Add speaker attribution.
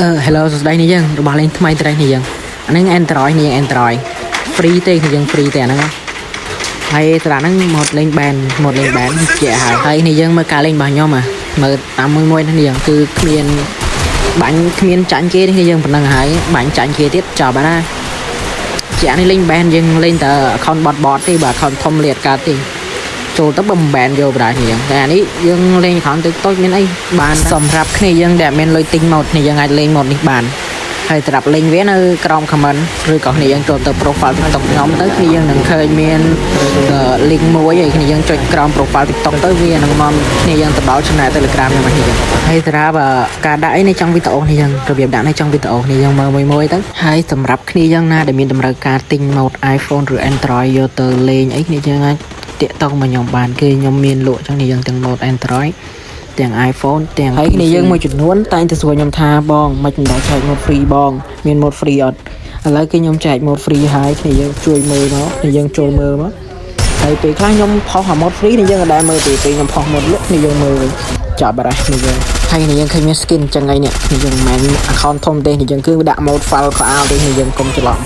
Speaker 1: Hello សួស្តីនេះយើងរបស់លេងថ្មីត្រេះនេះយើងអាហ្នឹង Android នេះ Android free ទេនេះយើង free ទេអាហ្នឹងហើយសម្រាប់ហ្នឹង mod លេង ban ជាហើយនេះយើងមើលការលេងរបស់ខ្ញុំមើលតាមមួយនេះយើងគឺគ្មានបាញ់គ្មានចាញ់គេនេះយើងប៉ុណ្ណឹងហើយបាញ់ចាញ់គេទៀតចប់ហើយណាជានេះលេង ban យើងលេងតែ account bot ទេបើ account ធំលេតកើតទេចូលទៅបំ ban យកបណ្ដានេះយើងតែអានេះយើងលេង account តូចៗមានអីបានសម្រាប់គ្នាយើងដែលមានលុយទិញ mod នេះយើងអាចលេង mod នេះបានហើយសម្រាប់លេងវានៅក្រោម comment ឬក៏គ្នាយើងចូលទៅ profile TikTok ខ្ញុំទៅគ្នាយើងនឹងឃើញមាន link មួយហើយគ្នាយើងចុចក្រោម profile TikTok ទៅវានឹងនាំគ្នាយើងទៅដល់ channel Telegram ខ្ញុំហ្នឹងហើយសម្រាប់ការដាក់អីនៅtrongវីដេអូនេះយើងរបៀបដាក់នៅtrongវីដេអូនេះយើងមើលមួយទៅហើយសម្រាប់គ្នាយើងណាដែលមានតម្រូវការទិញ mod iPhone ឬ Android យកទៅលេងអីគ្នាយើងអាចតាក់ទងមកខ្ញុំបានគឺខ្ញុំមានលក់ចឹងនេះយើងទាំង mod Android ទាំង iPhone ទាំងហើយគ្នាយើងមួយចំនួនតែងតែសួរខ្ញុំថាបងមិនដល់ចែក mod free បងមាន mod free អត់ឥឡូវគឺខ្ញុំចែក mod free ហើយគ្នាយើងជួយមើលមកគ្នាយើងចូលមើលមកហើយពេលខ្លះខ្ញុំផុស mod free នេះយើងក៏ដែរមើលពេលខ្ញុំផុស mod លក់គ្នាយើងមើលចាប់បារះគ្នាយើងហើយគ្នាយើងឃើញមាន skin ចឹងហើយនេះគ្នាយើងមិនមែន account ធំទេគ្នាយើងគឺដាក់ mod file ខោអាវទេគ្នាយើងកុំច្រឡំ